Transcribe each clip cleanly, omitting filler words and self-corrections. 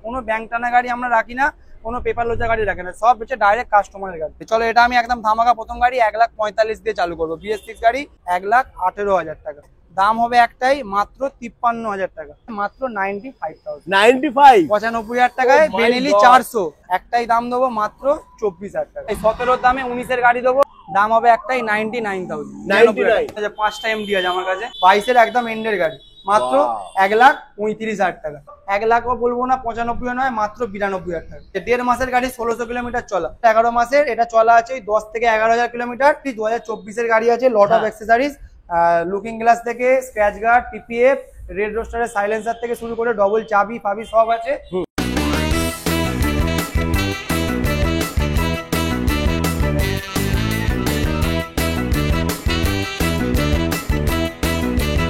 কোনো ব্যাংক টানা গাড়ি আমরা রাখি না, কোনো পেপার লোচা গাড়ি রাখে না, সব হচ্ছে ডাইরেক্ট কাস্টমারের গাড়ি। চলো এটা আমি একদম ধামাকা প্রথম গাড়ি 1,45,000 দিয়ে চালু করবো। BS6 গাড়ি 1,18,000 টাকা, দাম হবে একটাই মাত্র 53,000 টাকা, মাত্র 95,000 টাকায় বেনেলি 400, একটাই দাম দেবো মাত্র 24,000 টাকা। 17 দামে 19-এর গাড়ি দেবো, দাম হবে একটাই 99,000। 5টা MD আছে আমার কাছে, 22-এর একদম এন্ডের গাড়ি, মাত্র 1,35,000 টাকা। 1 লাখও বলবো না, 95 নয়, মাত্র 92,000 টাকা। 1.5 মাসের গাড়ি, 1600 কিলোমিটার চলা। 11 মাসের এটা চলা আছে 10 থেকে 11,000 কিলোমিটার। 2024-এর গাড়ি আছে, lot of accessories, looking glass থেকে স্ক্র্যাচ গার্ড, PPF, রেড রোস্টারের সাইলেন্সার থেকে শুরু করে ডবল চাবি ফাবি সব আছে।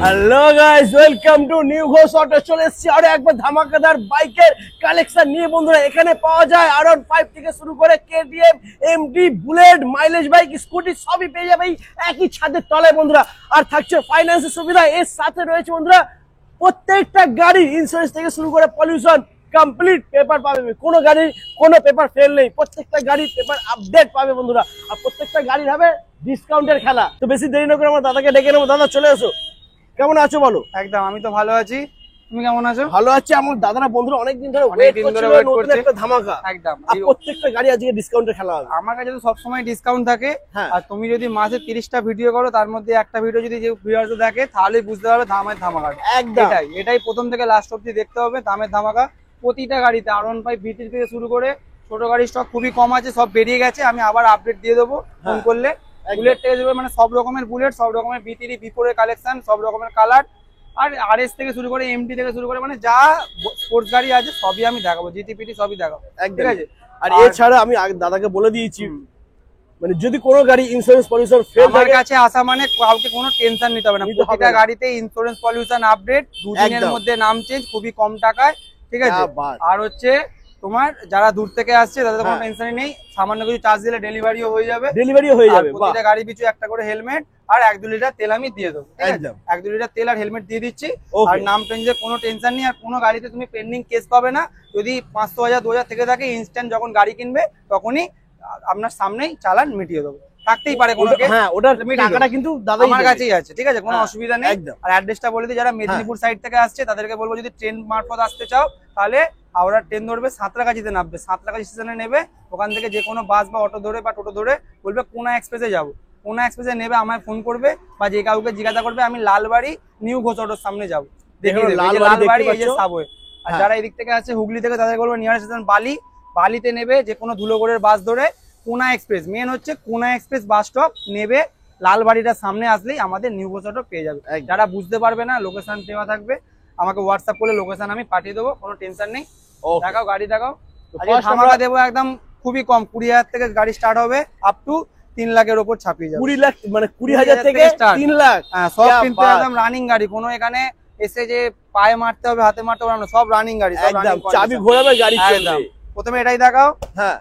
Hello guys, welcome to new Ghosh auto. চলে এসেছি আরো একবার ধামাকাদার বাইকের কালেকশন নিয়ে বন্ধুরা। এখানে পাওয়া যায় R15 থেকে শুরু করে KTM, MT, bullet, mileage bike, scooty সবই পেয়ে যাবে একই ছাদের তলায় বন্ধুরা। আর থাকছে ফাইন্যান্সের সুবিধা, এর সাথে রয়েছে বন্ধুরা প্রত্যেকটা গাড়ির ইন্স্যুরেন্স থেকে শুরু করে পলিউশন কমপ্লিট পেপার পাবে। কোনো গাড়ির কোনো পেপার ফেল নেই, প্রত্যেকটা গাড়ির পেপার আপডেট পাবে বন্ধুরা। আর প্রত্যেকটা গাড়ির হবে ডিসকাউন্টের খেলা। তো বেশি দেরি না করে আমার দাদাকে ডেকে নেবো। দাদা চলে এসো, কেমন আছো বলো? একদম, আমি তো ভালো আছি, তুমি কেমন আছো? ভালো আছে। আমার দাদারা বন্ধুরা অনেকদিন ধরে ওয়েট করছে একটা ধামাকা। একদম, প্রত্যেকটা গাড়ি আজকে ডিসকাউন্টের খেলা হবে। আমার কাছে তো সবসময় ডিসকাউন্ট থাকে। আর তুমি যদি মাসে 30টা ভিডিও করো, তার মধ্যে একটা ভিডিও যদি ভিউয়ার্স দেখে, তাহলে বুঝতে পারবে দামের ধামাকা। একদম, এটাই প্রথম থেকে লাস্ট অব্দি দেখতে হবে, দামের ধামাকা। প্রতিটা গাড়িতে R15 VT থেকে শুরু করে ছোট গাড়ির স্টক খুবই কম আছে, সব বেরিয়ে গেছে। আমি আবার আপডেট দিয়ে দেবো ফোন করলে। বুলেট থেকে শুরু মানে সব রকমের বুলেট, সব রকমের V3 V4 এর কালেকশন, সব রকমের কালার। আর RS থেকে শুরু করে MT থেকে শুরু করে মানে যা স্পোর্টস গাড়ি আছে সবই আমি দেখাবো, GT-PT সবই দেখাবো, ঠিক আছে? আর এছাড়া আমি দাদাকে বলে দিয়েছি, মানে যদি কোনো গাড়ি ইন্স্যুরেন্স পলিউশন ফেল আমার কাছে আসা মানে কাউকে কোনো টেনশন নিতে হবে না। প্রতিটা গাড়িতে ইন্স্যুরেন্স পলিউশন আপডেট, 2 দিনের মধ্যে নাম চেঞ্জ, খুবই কম টাকায়, ঠিক আছে? আর হচ্ছে তোমার যারা দূর থেকে আসছে তাদের কোনো টেনশনই নেই, সামান্য কিছু চার্জ দিলে ডেলিভারিও হয়ে যাবে। প্রতিটা গাড়ি পিছু একটা করে হেলমেট আর 1-2 লিটার তেল আমি দিয়ে দেবো, 1-2 লিটার তেল আর হেলমেট দিয়ে দিচ্ছি। আর নাম চেঞ্জের কোনো টেনশন নেই। আর কোনো গাড়িতে তুমি পেন্ডিং কেস পাবে না। যদি 500,000 2,000 থেকে থাকে, ইনস্ট্যান্ট যখন গাড়ি কিনবে তখনই আপনার সামনেই চালান মিটিয়ে দেবো। থাকতেই পারে কোনো কেস, ওটার টাকাটা কিন্তু দাদা আমার কাছেই আছে, ঠিক আছে? কোনো অসুবিধা নেই। আর অ্যাড্রেসটা বলে দিই, যারা মেদিনীপুর সাইড থেকে আসছে তাদেরকে বলবো, যদি ট্রেন মারফত আসতে চাও তাহলে হাওড়া ট্রেন ধরবে, সাঁতরাগাছিতে নামবে, সাঁতরাগাছি স্টেশনে নেবে। ওখান থেকে যে কোনো বাস বা অটো ধরে বা টোটো ধরে বলবে কোনা এক্সপ্রেসে যাবো, কোনা এক্সপ্রেসে নেবে, আমায় ফোন করবে বা যে কাউকে জিজ্ঞাসা করবে আমি লালবাড়ি নিউ ঘোষ অটোর সামনে যাবো, দেখিয়ে দেবে লালবাড়ি এই যে সাবওয়ে। আর যারা এদিক থেকে আসছে হুগলি থেকে, তাদেরকে বলবো নিয়ারেস্ট স্টেশন বালি, বালিতে নেবে যে কোনো ধুলোগড়ের বাস ধরে কোনা এক্সপ্রেস, মেন হচ্ছে কোনা এক্সপ্রেস বাস স্টপ নেবে, লালবাড়িটার সামনে আসলেই আমাদের নিউ ঘোষ অটো পেয়ে যাবে। যারা বুঝতে পারবে না, লোকেশন দেওয়া থাকবে, আমাকে হোয়াটসঅ্যাপ করলে লোকেশন আমি পাঠিয়ে দেবো, কোনো টেনশন নেই। দেখাও গাড়ি দেখাও। ধামাকা দেবো একদম খুবই কম, 20,000 থেকে গাড়ি স্টার্ট হবে, আপ টু 3 লাখের উপর ছাপিয়ে যাবে। 20 লাখ মানে 20,000 থেকে 3 লাখ, সব কিন্তু একদম রানিং গাড়ি। কোনো এখানে এসে যে পায়ে মারতে হবে হাতে মারতে হবে না, সব রানিং গাড়ি, একদম চাবি ঘোরাবে গাড়ি চলবে। প্রথমে এটাই দেখাও।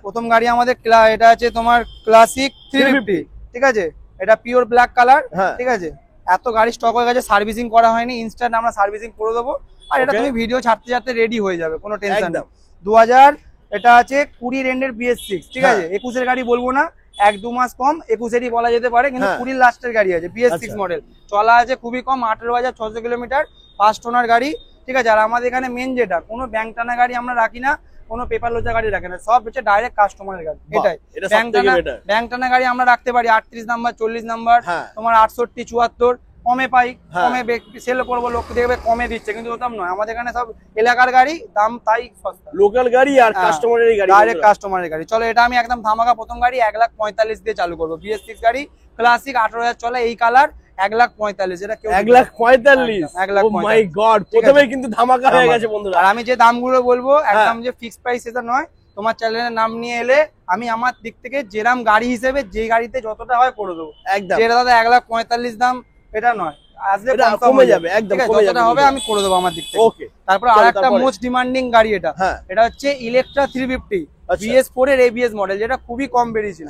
প্রথম গাড়ি আমাদের এটা আছে তোমার ক্লাসিক 350, ঠিক আছে? এটা পিওর ব্ল্যাক কালার, ঠিক আছে? এত গাড়ি স্টক হয়ে গেছে, সার্ভিসিং করা হয়নি, ইনস্ট্যান্ট আমরা সার্ভিসিং করে দেবো। আর এটা তুমি ভিডিও ছাড়তে ছাড়তে রেডি হয়ে যাবে, কোনো টেনশন নেই। 2000 এটা আছে 20 রেন্ডের BS6, ঠিক আছে? 21-এর গাড়ি বলবো না, 1-2 মাস কম, 21-এরই বলা যেতে পারে, কিন্তু 20 লাস্টের গাড়ি আছে, BS6 মডেল, চলা আছে খুবই কম, 18,600 কিলোমিটার, 5 টোনার গাড়ি, ঠিক আছে? আর আমাদের এখানে মেন যেটা, কোনো ব্যাংক টানা গাড়ি আমরা রাখি না, কোনো পেপার লোচা গাড়ি রাখে না, সব হচ্ছে ডাইরেক্ট কাস্টমারের গাড়ি। এটাই ব্যাংক টানা গাড়ি আমরা রাখতে পারি 38 নাম্বার 40 নাম্বার, তোমার 68 74 কমে পাই, কমে সেল করবো, লোক দেখবে কমে দিচ্ছে, কিন্তু ওরকম নয়। আমাদের এখানে সব এলাকার গাড়ি, দাম তাই সস্তা, লোকাল গাড়ি আর কাস্টমারের গাড়ি, ডাইরেক্ট কাস্টমারের গাড়ি। চলো এটা আমি একদম ধামাকা প্রথম গাড়ি 1,45,000 দিয়ে চালু করবো। BS6 গাড়ি ক্লাসিক 18,000 চলে, এই কালার 1,45,000। এটা কেউ 1,45,000, ও মাই গড, প্রথমেই কিন্তু ধামাকা হয়ে গেছে বন্ধুরা। আর আমি যে দামগুলো বলবো একদম যে ফিক্সড প্রাইস সেটা নয়, তোমার চ্যানেলের নাম নিয়ে এলে আমি আমার দিক থেকে যেরাম গাড়ি হিসেবে যে গাড়িতে যতটা হয় করে দেবো। একদম যেটা দাদা 1,45,000 দাম এটা নয়, আসলে কমে যাবে, একদম যতটা হবে আমি করে দেবো আমার দিক থেকে। ওকে, তারপর আরেকটা মোস্ট ডিমান্ডিং গাড়ি, এটা হচ্ছে ইলেকট্রা 350 BS4 এর ABS মডেল, যেটা খুবই কম বেরিয়েছিল।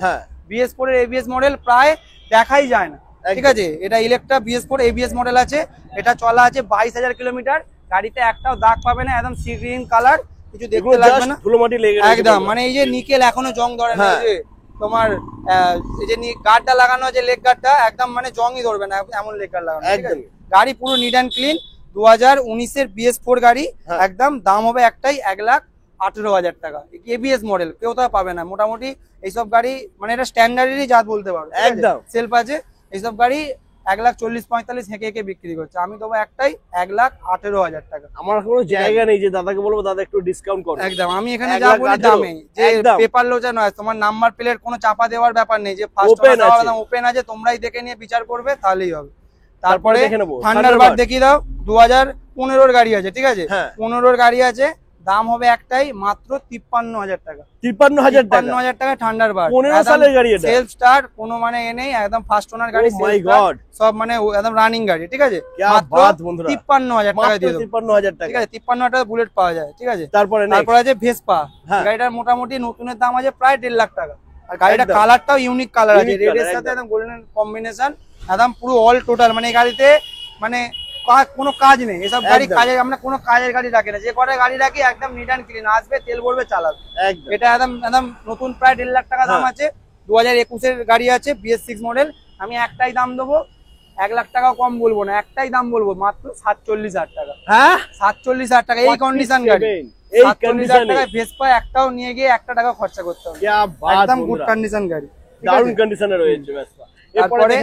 BS4 এর ABS মডেল প্রায় দেখাই যায় না, ঠিক আছে? এটা ইলেকট্রা BS4 ABS মডেল আছে, এটা চলা আছে 22,000 কিলোমিটার, গাড়িতে একটাও দাগ পাবে না, একদম সি গ্রিন কালার, কিছু দেখতে লাগবে না, ধুলো মাটি লেগে গেছে একদম। মানে এই যে নিকেল এখনো জং ধরে না, এই যে তোমার এই যে গার্ডটা লাগানো আছে, লেগ গার্ডটা একদম মানে জংই ধরবে না, এমন লেগ গার্ড লাগানো, ঠিক আছে। গাড়ি পুরো নিট অ্যান্ড ক্লিন, 2019-এর BS4 গাড়ি, একদম। দাম হবে একটাই 1,18,000 টাকা। ABS মডেল, কেউ তো পাবে না মোটামুটি এইসব গাড়ি, মানে এটা স্ট্যান্ডার্ডেরই জাত বলতে পারো, একদম। সেলফ আছে, এইসব গাড়ি 1,40,45 হেঁকে হেঁকে বিক্রি করছে। আমি দেবো একটাই 1,18,000 টাকা। আমার কোনো জায়গা নেই যে দাদাকে বলবো দাদা একটু ডিসকাউন্ট করো। একদম, আমি এখানে যা বলি দামে, যে পেপার লোজা নয়, তোমার নাম্বার প্লেট কোনো চাপা দেওয়ার ব্যাপার নেই, যে ফার্স্ট ওপেন আছে, তোমরাই দেখে নিয়ে বিচার করবে, তাহলেই হবে। তারপরে থান্ডারবার্ড দেখিয়ে দাও, 2015-র গাড়ি আছে, ঠিক আছে, 15-র গাড়ি আছে, দাম হবে একটাই মাত্র 53,000 টাকা। 53,000 টাকা থান্ডারবার্ড, 15 সালের গাড়ি, এটা সেলফ স্টার্ট, কোনো মানে এ নেই, একদম ফার্স্ট ওনার গাড়ি, সব মানে একদম রানিং গাড়ি, ঠিক আছে, মাত্র 53,000 টাকা দিয়ে দেবো। 53,000 টাকা, ঠিক আছে, 53,000 টাকা বুলেট পাওয়া যায়, ঠিক আছে। তারপরে আছে ভেসপা, গাড়িটার মোটামুটি নতুনের দাম আছে প্রায় 1.5 লাখ টাকা। আর গাড়িটা কালারটাও ইউনিক কালার আছে, রেডের সাথে একদম গোল্ডেন কম্বিনেশন, একদম পুরো অল টোটাল। মানে এই গাড়িতে মানে কোনো কাজ নেই, এসব গাড়ি কাজে, আমরা কোনো কাজের গাড়ি রাখি না, যে কটা গাড়ি রাখি একদম নিট অ্যান্ড ক্লিন, আসবে তেল ভরবে চালাবে। এটা একদম একদম নতুন, প্রায় 1.5 লাখ টাকা দাম আছে। 2021-এর গাড়ি আছে, BS6 মডেল। আমি একটাই দাম দেবো, 1 লাখ টাকাও কম বলবো না, একটাই দাম বলবো মাত্র 47,000 টাকা। 47,000 টাকা, এই কন্ডিশন গাড়ি, 47,000 টাকায় ভেসপা একটাও নিয়ে গিয়ে 1 টাকা খরচা করতে হবে, একদম গুড কন্ডিশন গাড়ি, দারুণ কন্ডিশনে রয়েছে ভেসপা। এরপরে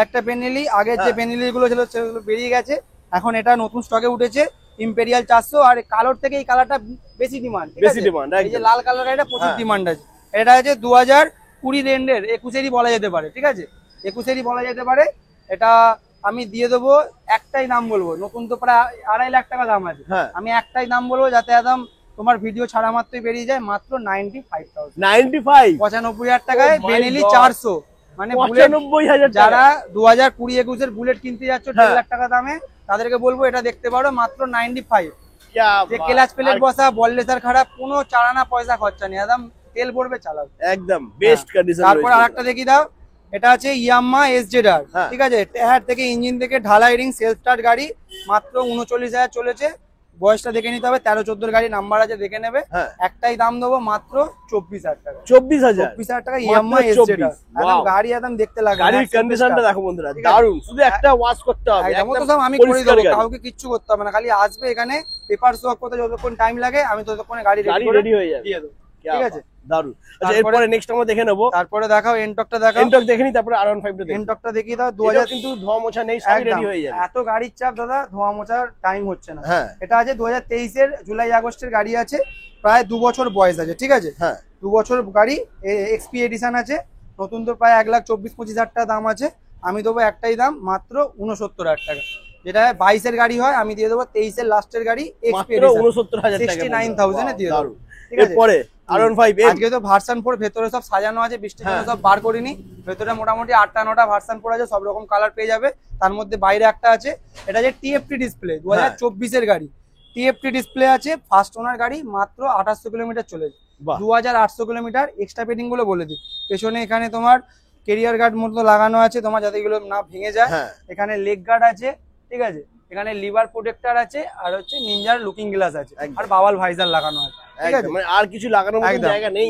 একটা বেনেলি, আগের যে বেনেলি গুলো ছিল সেগুলো বেরিয়ে গেছে, এখন এটা নতুন স্টকে উঠেছে, ইম্পেরিয়াল 400। আর কালোর থেকে এই কালারটা বেশি ডিমান্ড, বেশি ডিমান্ড, এই যে লাল কালার এটা প্রচুর ডিমান্ড আছে। এটা আছে 2020 রেন্ডের, 21-এরই বলা যেতে পারে, ঠিক আছে, 21-এরই বলা যেতে পারে। এটা আমি দিয়ে দেবো, একটাই দাম বলবো, নতুন তো প্রায় 2.5 লাখ টাকা দাম আছে, আমি একটাই দাম বলবো, যাতে একদম তোমার ভিডিও ছাড়া মাত্রই বেরিয়ে যায়, মাত্র 95,000 টাকায় বেনেলি 400। মানে 95,000, যারা 2020-21-এর বুলেট কিনতে যাচ্ছ 1.5 লাখ টাকা দামে, তাদেরকে বলবো এটা দেখতে পারো, মাত্র 95। যে ক্লাচ প্লেট বসা, বললেসার খারাপ, কোনো চালানা পয়সা খরচা নেই, একদম তেল ভরবে চালাবে, একদম বেস্ট কন্ডিশন। তারপর আরেকটা দেখি দাও, এটা আছে ইয়ামাহা SZR, ঠিক আছে, টায়ার থেকে ইঞ্জিন থেকে ঢালাই রিং, সেলফ স্টার্ট গাড়ি, মাত্র 39,000 চলেছে। বয়সটা দেখে নিতে হবে, 13-14 গাড়ি নাম্বার আছে, দেখে নেবে। একটাই দাম দেবো মাত্র 24,000 টাকা। 24,000 টাকা ইয়ামাহা SZR, একদম গাড়ি একদম দেখতে লাগে, গাড়ির কন্ডিশনটা দেখো বন্ধুরা, দারুণ। শুধু একটা ওয়াশ করতে হবে, একদম তো সব আমি করে দেবো, কাউকে কিচ্ছু করতে হবে না, খালি আসবে এখানে, পেপার সোয়াপ করতে যতক্ষণ টাইম লাগে, আমি ততক্ষণে গাড়ি রেডি হয়ে যাবে, দিয়ে দেবো, ঠিক আছে, দারুণ। আচ্ছা, এরপরে নেক্সট আমরা দেখে নেব, তারপরে দেখাও এনটকটা, দেখাও এনটক দেখে নি, তারপরে R15 টা, এনটকটা দেখিয়ে দাও। 2000 কিন্তু ধোয়া মোছা নেই, সব রেডি হয়ে যাবে, এত গাড়ির চাপ দাদা, ধোয়া মোছার টাইম হচ্ছে না। এটা আছে 2023-এর জুলাই আগস্টের গাড়ি আছে, প্রায় 2 বছর বয়স আছে, ঠিক আছে, 2 বছর গাড়ি, XP এডিশন আছে, নতুন তো প্রায় 1,24,25,000 টাকা দাম আছে। আমি দেবো একটাই দাম, মাত্র 69,000 টাকা। যেটা 22-এর গাড়ি হয়, আমি দিয়ে দেবো 23-এর লাস্টের গাড়ি, XP এডিশন 69,000 টাকা, 69,000 এ দিয়ে দেবো। এরপরে R15 আজকে তো ভার্সন 4 ভেতরে সব সাজানো আছে, বৃষ্টির জন্য সব বার করিনি, ভেতরে মোটামুটি 8টা-9টা ভার্সন 4 আছে, সব রকম কালার পেয়ে যাবে। তার মধ্যে বাইরে একটা আছে, এটা যে TFT ডিসপ্লে, 2024-এর গাড়ি, TFT ডিসপ্লে আছে, ফার্স্ট ওনার গাড়ি, মাত্র 2800 কিলোমিটার চলেছে, 2800 কিলোমিটার। এক্সট্রা পেডিং গুলো বলে দিই, পেছনে এখানে তোমার ক্যারিয়ার গার্ড মতো লাগানো আছে, তোমার যাতে এগুলো না ভেঙে যায়। এখানে লেগ গার্ড আছে, ঠিক আছে, এখানে লিভার প্রোটেক্টর আছে, আর হচ্ছে নিনজার লুকিং গ্লাস আছে, আর বাওয়াল ভাইজার লাগানো আছে, ঠিক আছে, মানে আর কিছু লাগানোর মতো জায়গা নেই।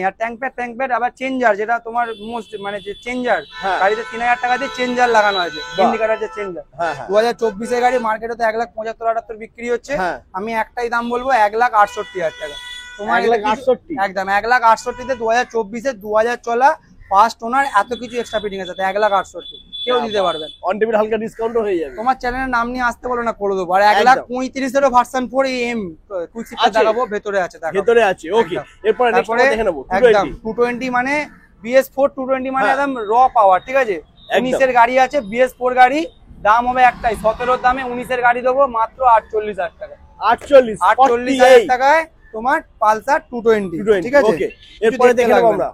আর ট্যাঙ্ক প্যাড, আবার চেঞ্জার, যেটা তোমার মোস্ট মানে যে চেঞ্জার, গাড়িতে 3,000 টাকা দিয়ে চেঞ্জার লাগানো আছে, ইন্ডিকেটর যে চেঞ্জার। 2024-এর গাড়ি, মার্কেটে তো 1,75,000 বিক্রি হচ্ছে, আমি একটাই দাম বলবো 1,68,000 টাকা। তোমার 1,68, একদম 1,68-তে 2024-এর 2000 চলা ফার্স্ট ওনার, এত কিছু এক্সট্রা ফিটিং আছে, 1,68,000 কেউ দিতে পারবেন, অন টেবিল হালকা ডিসকাউন্টও হয়ে যাবে। তোমার চ্যানেলের নাম নিয়ে আসতে বলো না, করে দেবো। আর 1,35,000-এরও ভার্সন 4 এম কুইকশিপটা দেখাবো, ভেতরে আছে, ভেতরে আছে, ওকে। এরপর দেখে নেবো 220, মানে BS4 220, মানে একদম র পাওয়ার, ঠিক আছে। 19-এর গাড়ি আছে, BS4 গাড়ি, দাম হবে একটাই, 17-র দামে 19-এর গাড়ি দেবো, মাত্র 48,000 টাকা। 48,000 টাকায় তোমার পালসার 220, ঠিক আছে। এরপরে দেখে নেবো আমরা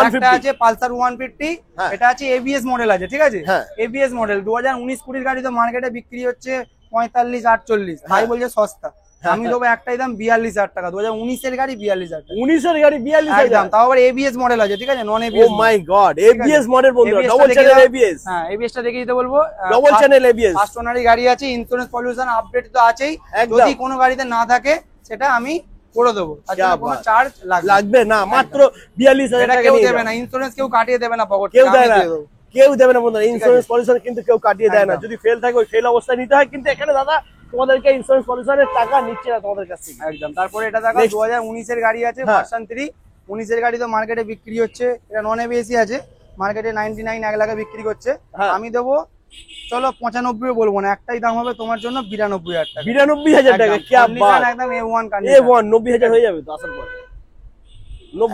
একটা আছে পালসার 150, এটা আছে ABS মডেল আছে, ঠিক আছে, ABS মডেল 2019-20 গাড়ি, তো মার্কেটে বিক্রি হচ্ছে 45-48, তাই বলছে সস্তা। আমি দেবো একটাই দাম 42,000 টাকা, 2019-এর গাড়ি 42,000 টাকা, 19-এর গাড়ি 42,000 দাম, তাও আবার ABS মডেল আছে, ঠিক আছে, নন ABS। ও মাই গড, ABS মডেল বন্ধুরা, ডাবল চ্যানেল ABS। হ্যাঁ, ABS টা দেখিয়ে দিতে বলবো, ডাবল চ্যানেল ABS, ফার্স্ট ওনারই গাড়ি আছে, ইন্স্যুরেন্স পলিউশন আপডেট তো আছেই, যদি কোনো গাড়িতে না থাকে সেটা আমি করে দেবো, তার জন্য কোনো চার্জ লাগবে না, মাত্র 42,000 টাকা কেউ দেবে না, ইন্স্যুরেন্স কেউ কাটিয়ে দেবে না পকেট কেউ দেয় না, কেউ দেবে না বন্ধুরা, ইন্স্যুরেন্স পলিউশন কিন্তু কেউ কাটিয়ে দেয় না, যদি ফেল থাকে ওই ফেল অবস্থায় নিতে হয়, কিন্তু এখানে দাদা তোমাদেরকে ইন্স্যুরেন্স পলিউশনের টাকা নিচ্ছে না তোমাদের কাছ থেকে একদম। তারপরে এটা দেখো 2019 এর গাড়ি আছে ভার্সন 3, 19 এর গাড়ি তো মার্কেটে বিক্রি হচ্ছে, এটা নন এবিএসি আছে, মার্কেটে 99 1 লাখে বিক্রি করছে, আমি দেবো চলো 95 বলবো না, একটাই দাম হবে তোমার জন্য 92,000 টাকা। 92,000 টাকা কি বাত, একদম A1 A1 90,000 হয়ে যাবে তো আসার পর।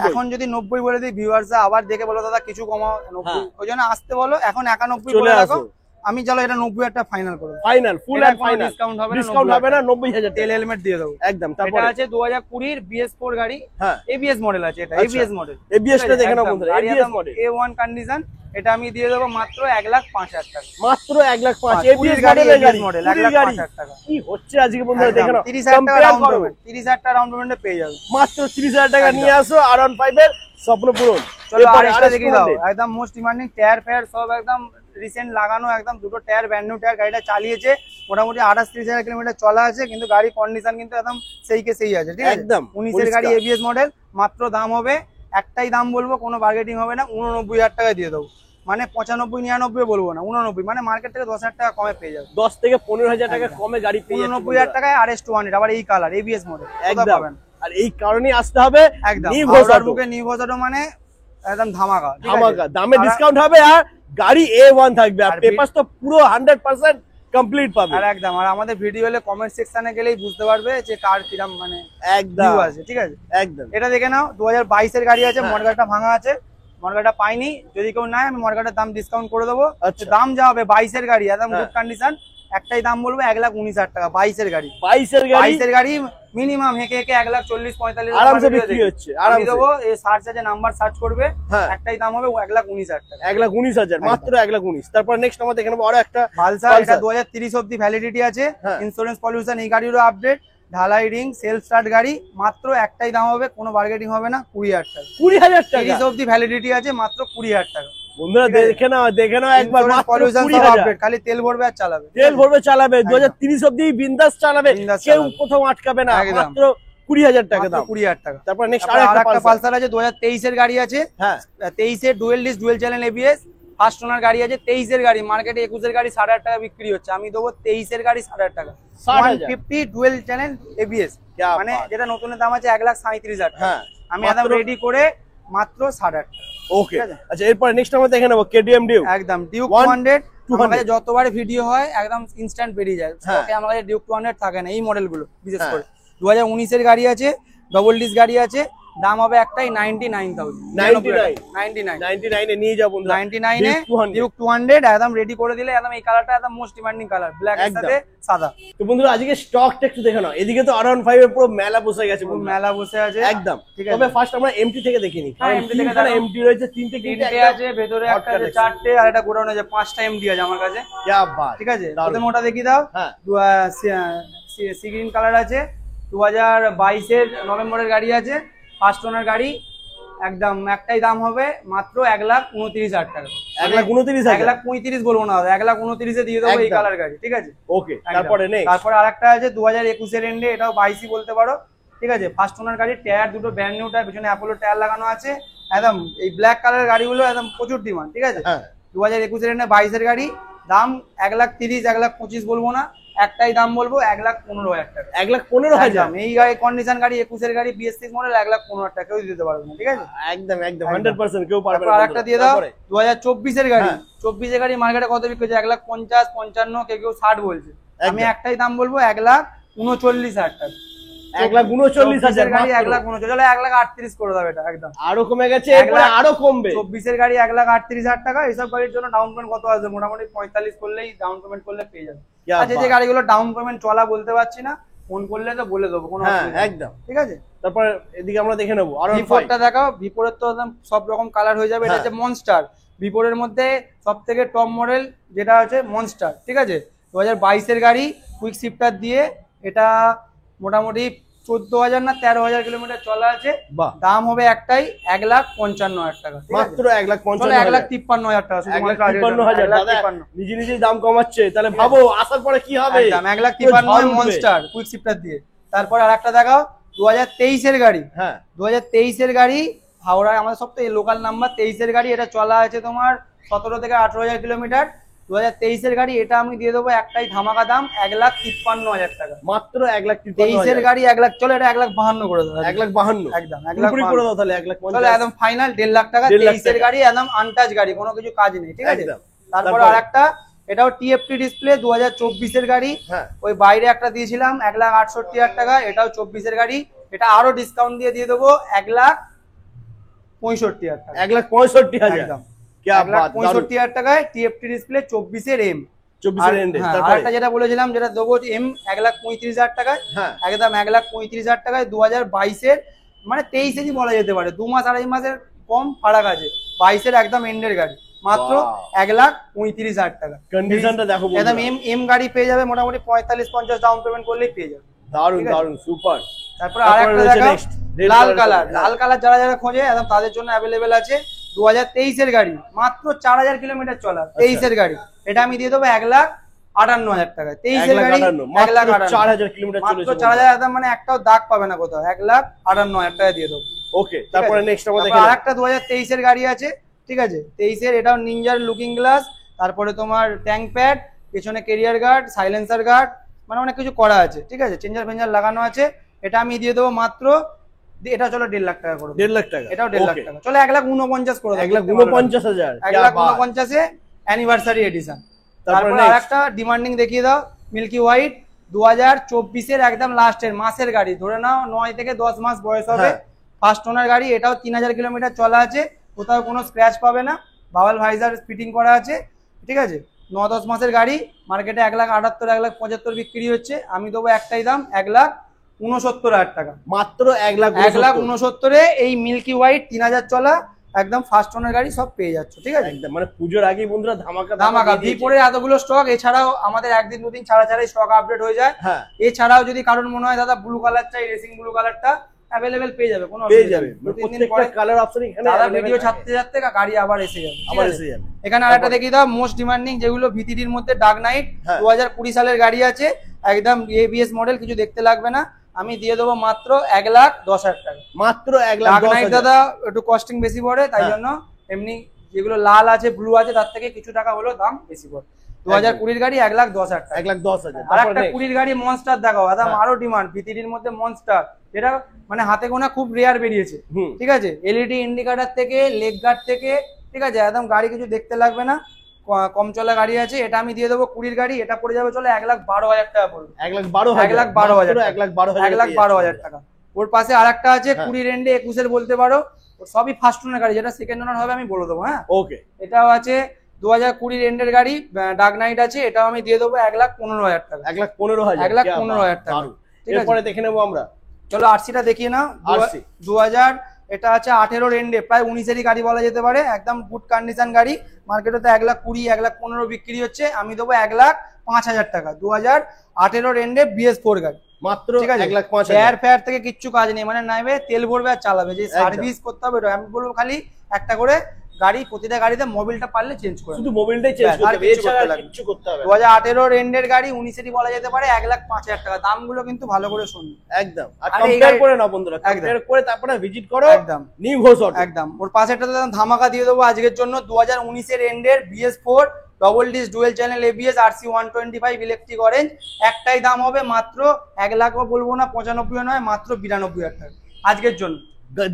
এখন যদি 90 বলে দিই ভিউয়ার্স আবার দেখে বলো দাদা কিছু কমাও 90, ওই জন্য আসতে বলো, এখন 91 বলে রাখো, আমি চলো এটা 90,000 টাকা ফাইনাল করব, final full and final, discount হবে না, ডিসকাউন্ট হবে না, 90,000 তেল হেলমেট দিয়ে দেবো একদম। তারপর এটা আছে 2020 এর BS4 গাড়ি, ABS মডেল আছে, এটা ABS মডেল, ABS টা দেখে নাও বন্ধুরা, ABS মডেল A1 কন্ডিশন, এটা আমি দিয়ে দেবো মাত্র 1,05,000 টাকা, মাত্র 1,05,000 ABS গাড়ির মডেল 1,05,000 টাকা। কি হচ্ছে আজকে বন্ধুরা দেখে নাও, 30,000 টাকা ডাউন পেমেন্ট, 30,000 টাকা ডাউন পেমেন্টে পেয়ে যাবে, মাত্র 30,000 টাকা নিয়ে আসো R15 এর স্বপ্ন পূরণ। চলো আরেকটা দেখিয়ে দাও, একদম মোস্ট ডিমান্ডিং টায়ার ফায়ার সব একদম রিসেন্ট লাগানো, একদম দুটো টায়ার ব্র্যান্ড নিউ টায়ার, গাড়িটা চালিয়েছে মোটামুটি 28-30,000 কিলোমিটার চলা আছে, কিন্তু গাড়ি কন্ডিশন কিন্তু একদম সেই কে সেই আছে, ঠিক আছে একদম। 19 এর গাড়ি ABS মডেল, মাত্র দাম হবে একটাই দাম বলবো, কোনো বার্গেটিং হবে না, 89,000 টাকা দিয়ে দেবো, মানে 95-99 বলবো না, 89, মানে মার্কেট থেকে 10,000 টাকা কমে পেয়ে যাবে, 10 থেকে 15,000 টাকা কমে গাড়ি পেয়ে যাবে 89,000 টাকায় RS200, আবার এই কালার ABS মডেল একদম। আর এই কারণেই আসতে হবে একদম নিউ ঘোষাটো, নিউ ঘোষাটো মানে একদম ধামাকা, ধামাকা দামে ডিসকাউন্ট হবে, আর গাড়ি A1 থাকবে, আর পেপারস তো পুরো 100% কমপ্লিট পাবে, আর একদম। আর আমাদের ভিডিও হলে কমেন্ট সেকশনে গেলেই বুঝতে পারবে যে কার কিরম মানে একদম আছে, ঠিক আছে একদম। এটা দেখে নাও 2022 এর গাড়ি আছে, মডগাটা ভাঙা আছে, মডগাটা পাইনি, যদি কেউ নাই আমি মডগাটার দাম ডিসকাউন্ট করে দেবো, দাম যা হবে 22 এর গাড়ি একদম গুড কন্ডিশন, একটাই দাম বলবো 1,19,000 টাকা, 22 এর গাড়ি, 22 এর গাড়ি মিনিমাম হেঁকে 1,40-45 আরামসে বিক্রি হচ্ছে, আরামসে দেবো, এই সার্চ আছে নাম্বার সার্চ করবে, একটাই দাম হবে 1,19,000 টাকা, 1,19,000 মাত্র 1,19,000। তারপর নেক্সট আমাদের দেখে নেবো আরো একটা পালসার, এটা 2030 অবধি ভ্যালিডিটি আছে, ইন্স্যুরেন্স পলিউশন এই গাড়িরও আপডেট, ঢালাই রিং সেলফ স্টার্ট গাড়ি, মাত্র একটাই দাম হবে, কোনো বার্গেটিং হবে না, 20,000 টাকা, 20,000 টাকা 30 অবধি ভ্যালিডিটি আছে, মাত্র 20,000 টাকা। বন্ধুরা দেখে নাও একবার, পলিউশন সব আপডেট, খালি তেল ভরবে আর চালাবে, তেল ভরবে চালাবে, 2030 অবধি বিন্দাস চালাবে, কেউ কোথাও আটকাবে না, মাত্র 20,000 টাকা দাম, 20,000 টাকা। তারপর নেক্সট আরেকটা পালসার আছে 2023 এর গাড়ি আছে, 23 এর dual disc dual channel ABS first owner গাড়ি আছে, 23 এর গাড়ি, মার্কেটে 21 এর গাড়ি 8,500 টাকা বিক্রি হচ্ছে, আমি দেবো 23 এর গাড়ি 8,500 টাকা, 150 ডুয়েল চ্যানেল ABS, মানে যেটা নতুনের দাম আছে 1,37,000 টাকা, আমি একদম রেডি করে মাত্র 8,500 টাকা। ওকে, আচ্ছা এরপর নেক্সট আমরা দেখে নেব KTM ডিউক, একদম ডিউক 200, আমার কাছে যতবার ভিডিও হয় একদম ইনস্ট্যান্ট বেরিয়ে যায়, ওকে আমার কাছে ডিউক 200 থাকে না এই মডেলগুলো বিশেষ করে, 2019 এর গাড়ি আছে, ডবল ডিস্ক গাড়ি আছে, দাম হবে একটাই 99,000 এ নিয়ে যাও বন্ধুরা, 99 এ ডিউক 200 একদম রেডি করে দিলে, একদম এই কালারটা একদম মোস্ট ডিমান্ডিং কালার, ব্ল্যাক এর সাথে সাদা। তো বন্ধুরা আজকে স্টকটা একটু দেখে নাও, এদিকে তো R15 এর পুরো মেলা বসে গেছে, পুরো মেলা বসে আছে একদম, ঠিক আছে। তবে ফার্স্ট আমরা MT থেকে দেখে নিই, MT থেকে MT রয়েছে তিনটে আছে, ভেতরে একটা আছে 4টে, আর একটা গোডাউন আছে 5টা MT আছে আমার কাছে, কি বাত, ঠিক আছে। প্রথমে ওটা দেখিয়ে দাও, সি গ্রিন কালার আছে, 2022 এর নভেম্বরের গাড়ি আছে, ফার্স্ট ওনার গাড়ি, একদম একটাই দাম হবে মাত্র 1,29,000 টাকা, 1,35,000 বলবো না, 1,29,000 দিয়ে দেবো এই কালার গাড়ি, ঠিক আছে। ওকে, তারপরে আরেকটা আছে 2021 এর এন্ডে, এটাও 22 বলতে পারো, ঠিক আছে। ফার্স্ট ওনার গাড়ি, টায়ার দুটো ব্র্যান্ড নিউ টায়ার, পিছনে অ্যাপোলো টায়ার লাগানো আছে, একদম এই ব্ল্যাক কালারের গাড়িগুলো একদম প্রচুর ডিমান্ড, ঠিক আছে। 2021 এর এন্ডে 22 এর গাড়ি, দাম 1,30,000 1,25,000 বলবো না, একটাই দাম বলবো 1,15,000 টাকা, 1,15,000 এই গাড়ি কন্ডিশন গাড়ি 21 এর গাড়ি BS6 মডেল 1,15,000 টাকা কেউ দিতে পারবে না, ঠিক আছে একদম 100% কেউ পারবে না। আরেকটা দিয়ে দাও 2024 এর গাড়ি, 24 এর গাড়ি মার্কেটে কত বিক্রি হচ্ছে 1,50,000 55 কেউ 60 বলছে, আমি একটাই দাম বলবো 1,39,000 টাকা, 1,39,000 গাড়ি 1,39,000, চলো 1,38,000 করে দাও, এটা একদম আরো কমে গেছে, এরপরে আরো কমবে। 24 এর গাড়ি 1,38,000 টাকা, এইসব গাড়ির জন্য ডাউন পেমেন্ট কত আসবে, মোটামুটি 45 করলেই ডাউন পেমেন্ট করলে পেয়ে যাবে। আচ্ছা যে গাড়িগুলো ডাউন পেমেন্ট চলা বলতে পারছি না, ফোন করলে তো বলে দেবো, কোনো একদম ঠিক আছে। তারপর এদিকে আমরা দেখে নেবো আর V4টা দেখাও, V4 এর তো সব রকম কালার হয়ে যাবে, এটা হচ্ছে মনস্টার, V4 এর মধ্যে সবথেকে টপ মডেল যেটা হচ্ছে মনস্টার, ঠিক আছে। 2022 এর গাড়ি, কুইক শিফটার দিয়ে, এটা মোটামুটি 14,000 না 13,000 কিলোমিটার চলা আছে, দাম হবে একটাই 1,55,000 টাকা, মাত্র 1,55,000, 1,53,000 টাকা, 1,53,000 নিজে নিজেই দাম কমাচ্ছে, তাহলে ভাবো আসার পরে কি হবে, 1,53,000 মনস্টার কুইক শিফটার দিয়ে। তারপর আরেকটা দেখাও 2023 এর গাড়ি। হ্যাঁ 2023 এর গাড়ি, হাওড়ায় আমাদের সব থেকে লোকাল নাম্বার, 23 এর গাড়ি। এটা চলা আছে তোমার 17 থেকে 18,000 কিলোমিটার। 2023 এর গাড়ি, এটা আমি দিয়ে দেবো একটাই ধামাকা দাম, 1,53,000 টাকা। মাত্র 1,53,000। 23 এর গাড়ি 1 লাখ, চলো এটা 1,52,000 করে দাও। 1,52,000 একদম 1,52,000 করে দাও তাহলে। 1,50,000 চলো একদম ফাইনাল 1.5 লাখ টাকা। 23 এর গাড়ি একদম আনটাচ গাড়ি, কোনো কিছু কাজ নেই, ঠিক আছে। তারপরে আরেকটা, এটাও টিএফটি ডিসপ্লে, 2024 এর গাড়ি। ওই বাইরে একটা দিয়েছিলাম 1,68,000 টাকা, এটাও 24 এর গাড়ি। এটা আরো ডিসকাউন্ট দিয়ে দেবো 1,65,000 টাকা। 1,65,000 একদম 1,65,000 টাকায় টিএফটি ডিসপ্লে 24 এর এম। 24 এর এন্ড। আরেকটা যেটা বলেছিলাম, যেটা দেবো এম 1,35,000 টাকায়। একদম 1,35,000 টাকায় 2022 এর, মানে 23 এরই বলা যেতে পারে, 2 মাস 2.5 মাসের কম ফারাক আছে। 22 এর একদম এন্ডের গাড়ি, মাত্র 1,35,000 টাকা। কন্ডিশনটা দেখো একদম এম গাড়ি পেয়ে যাবে মোটামুটি 45-50 ডাউন পেমেন্ট করলেই পেয়ে যাবে। দারুন দারুন, সুপার। তারপরে আরেকটা দেখো, লাল কালার। লাল কালার যারা যারা খোঁজে একদম তাদের জন্য অ্যাভেলেবেল আছে। 2023 এর গাড়ি, মাত্র 4,000 কিলোমিটার চলা, 23 এর গাড়ি। এটা আমি দিয়ে দেবো 1,58,000 টাকা। 23 এর গাড়ি 4,000 কিলোমিটার চলেছে, মাত্র 4,000 একদম, মানে একটাও দাগ পাবে না কোথাও। 1,58,000 টাকা দিয়ে দেবো। ওকে, তারপরে নেক্সট আমরা দেখি আরেকটা 2023 এর গাড়ি আছে, ঠিক আছে। 23 এর, এটাও নিনজার লুকিং গ্লাস, তারপরে তোমার ট্যাঙ্ক প্যাড, পেছনে ক্যারিয়ার গার্ড, সাইলেন্সার গার্ড, মানে অনেক কিছু করা আছে, ঠিক আছে। চেঞ্জার ফেঞ্জার লাগানো আছে। এটা আমি দিয়ে দেবো মাত্র, এটা চলো 1.5 লাখ টাকা করে। 1.5 লাখ টাকা, এটাও 1.5 লাখ টাকা। চলো 1,49,000 করে। 1,49,000, 1,49,000 অ্যানিভার্সারি এডিশন। তারপরে আরেকটা ডিমান্ডিং দেখিয়ে দাও, মিল্কি হোয়াইট, 2024 এর একদম লাস্টের মাসের গাড়ি, ধরে নাও 9 থেকে 10 মাস বয়স হবে। ফার্স্ট ওনার গাড়ি, এটাও 3,000 কিলোমিটার চলা আছে, কোথাও কোনো স্ক্র্যাচ পাবে না। বাওয়াল ভাইজার ফিটিং করা আছে, ঠিক আছে। 9-10 মাসের গাড়ি, মার্কেটে 1,78,000 1,75,000 বিক্রি হচ্ছে। আমি দেবো একটাই দাম, 1,69,000 টাকা। মাত্র 1,69,000 এই মিল্কি হোয়াইট 3,000 চলা একদম ফার্স্ট ওনার গাড়ি সব পেয়ে যাচ্ছ, ঠিক আছে। একদম মানে পুজোর আগেই বন্ধুরা ধামাকা ধামাকা। V4 এতগুলো স্টক, এছাড়াও আমাদের একদিন দুদিন ছাড়া ছাড়াই স্টক আপডেট হয়ে যায়। এছাড়াও যদি কারোর মনে হয় দাদা ব্লু কালার চাই, রেসিং ব্লু কালারটা অ্যাভেলেবেল পেয়ে যাবে, কোনো পেয়ে যাবে। প্রত্যেকটা কালার অপশন এখানে দাদা ভিডিও ছাড়তে ছাড়তে গাড়ি আবার এসে যাবে, এখানে আরেকটা দেখিয়ে দাও, মোস্ট ডিমান্ডিং যেগুলো ভিটিডির মধ্যে, ডার্ক নাইট 2020 সালের গাড়ি আছে, একদম এবিএস মডেল, কিছু দেখতে লাগবে না। আমি দিয়ে দেবো মাত্র 1,10,000 টাকা। মাত্র 1,10,000। দাদা একটু কস্টিং বেশি পড়ে, তাই জন্য এমনি যেগুলো লাল আছে ব্লু আছে তার থেকে কিছু টাকা হলো দাম বেশি পড়ে। 2020 গাড়ি 1,10,000 টাকা। 1,10,000। আর একটা 20 গাড়ি মনস্টার দেখাও, একদম আরো ডিমান্ড ভিটিডির মধ্যে মনস্টার, যেটা মানে হাতে গোনা খুব রেয়ার বেরিয়েছে, ঠিক আছে। এলইডি ইন্ডিকেটর থেকে, লেগ গার্ড থেকে, ঠিক আছে, একদম গাড়ি কিছু দেখতে লাগবে না, কম চলা গাড়ি আছে। এটা আমি দিয়ে দেবো 20 গাড়ি, এটা পড়ে যাবে চলে 1,12,000 টাকা পড়বে। 1,12,000 টাকা। ওর পাশে আরেকটা আছে 20 রেন্ডে 21 বলতে পারো, সবই ফার্স্ট ওনার গাড়ি, যেটা সেকেন্ড ওনার হবে আমি বলে দেবো। হ্যাঁ ওকে, এটাও আছে 2020 রেন্ডের গাড়ি, ডার্ক নাইট আছে, এটাও আমি দিয়ে দেবো 1,15,000 টাকা। 1,15,000 টাকা। এরপরে দেখে নেবো আমরা, চলো আরসিটা দেখিয়ে নাও। 2000, এটা আছে 18 রেন্ডে, প্রায় 19 গাড়ি বলা যেতে পারে, একদম গুড কন্ডিশন গাড়ি। মার্কেটে তো 1,20,000 1,15,000 বিক্রি হচ্ছে, আমি দেবো 1,05,000 টাকা। 2018 রেন্ডে BS4 গাড়ি, মাত্র 1,05,000। এয়ার ফেয়ার থেকে কিচ্ছু কাজ নেই, মানে নাইবে তেল ভরবে আর চালাবে, যে সার্ভিস করতে হবে। আমি বলবো খালি একটা করে গাড়ি, প্রতিটা গাড়িতে মোবিলটা পারলে চেঞ্জ করে, শুধু মোবিলটাই চেঞ্জ করতে হবে, এছাড়া কিছু করতে হবে না। 2018 রেন্ডের গাড়ি, 19 বলা যেতে পারে, 1,05,000 টাকা। দামগুলো কিন্তু ভালো করে শুনুন, একদম। আর কম্পেয়ার করে না বন্ধুরা, কম্পেয়ার করে তারপরে ভিজিট করো একদম নিউ ঘোষ অটো। একদম ওর পাশে একটা ধামাকা দিয়ে দেবো আজকের জন্য। 2019 রেন্ডের BS4 double disc dual channel ABS RC 125 electric orange, একটাই দাম হবে মাত্র 1 লাখ বলবো না, 95 নয়, মাত্র 92,000 টাকা আজকের জন্য।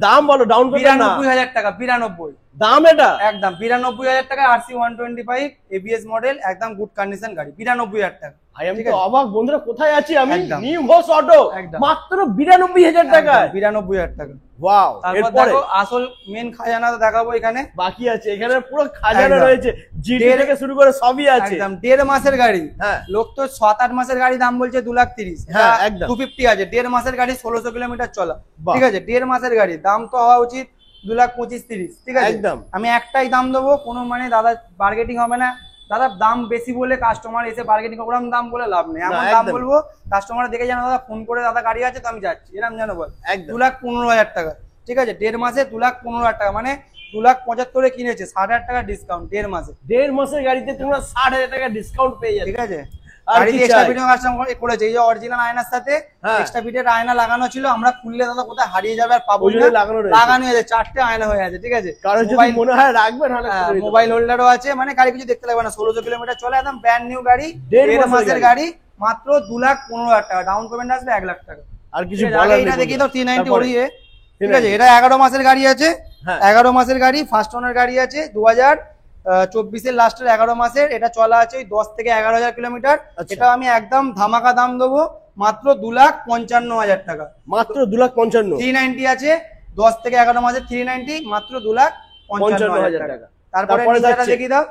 দাম বলো, ডাউন পেমেন্ট না, 92,000 টাকা। 92 দাম, এটা একদম 92,000 টাকা। RC 125 ABS মডেল, একদম গুড কন্ডিশন গাড়ি, 92,000 টাকা। ভাই আমি তো অবাক বন্ধুরা, কোথায় আছি আমি, নিউ ঘোষ অটো, মাত্র 92,000 টাকা। 92,000 টাকা। ওয়াও। এরপর দেখো আসল মেন খাজানা দেখাবো, এখানে বাকি আছে, এখানে পুরো খাজানা রয়েছে, জিডি থেকে শুরু করে সবই আছে। একদম 1.5 মাসের গাড়ি, হ্যাঁ লোক তো 7-8 মাসের গাড়ি দাম বলছে 2,30,000, হ্যাঁ একদম 250 আছে। 1.5 মাসের গাড়ি 1600 কিলোমিটার চলা, ঠিক আছে। 1.5 মাসের গাড়ি দাম তো হওয়া উচিত 2,25,000-30,000, ঠিক আছে। একদম আমি একটাই দাম দেবো, কোনো মানে দাদা বার্গেটিং হবে না। দাদা দাম বেশি বলে কাস্টমার এসে বার্গেটিং ওরকম দাম বলে লাভ নেই, এমন দাম বলবো কাস্টমার দেখে জানো দাদা ফোন করে দাদা গাড়ি আছে তো আমি যাচ্ছি, এরকম জানো বল। 2,15,000 টাকা, ঠিক আছে। 1.5 মাসে 2,15,000 টাকা, মানে 2,75,000 কিনেছে, 60,000 টাকা ডিসকাউন্ট 1.5 মাসে। 1.5 মাসের গাড়িতে তোমরা 60,000 টাকা ডিসকাউন্ট পেয়ে যাবে, ঠিক আছে। গাড়িতে এক্সট্রা ফিটিং কাস্টম করেছে, এই যে অরিজিনাল আয়নার সাথে এক্সট্রা ফিটের আয়না লাগানো ছিল, আমরা খুললে দাদা কোথায় হারিয়ে যাবে আর পাবো না, লাগানো হয়েছে, 4টে আয়না হয়ে আছে, ঠিক আছে। কারণ যদি মনে হয় রাখবেন, মোবাইল হোল্ডারও আছে, মানে গাড়ি কিছু দেখতে লাগবে না, 1600 কিলোমিটার চলে, একদম ব্র্যান্ড নিউ গাড়ি, 1.5 মাসের গাড়ি, মাত্র 2,15,000 টাকা ডাউন পেমেন্ট আসবে, 1 লাখ টাকা। আর কিছু বলার নেই, এটা দেখি তো 390 ওড়িয়ে, ঠিক আছে। এটা 11 মাসের গাড়ি আছে, 11 মাসের গাড়ি, ফার্স্ট ওনার গাড়ি আছে, 2024 লাস্টের 11 মাসের, এটা চলা আছে 10 থেকে 11,000 কিলোমিটার। এটা আমি একদম ধামাকা দাম দেবো, মাত্র 2,55,000 টাকা, মাত্র 2,55,000। 390 আছে 10 থেকে 11 মাসের 390, মাত্র 2,55,000 টাকা। তারপরে যেটা দেখি দাও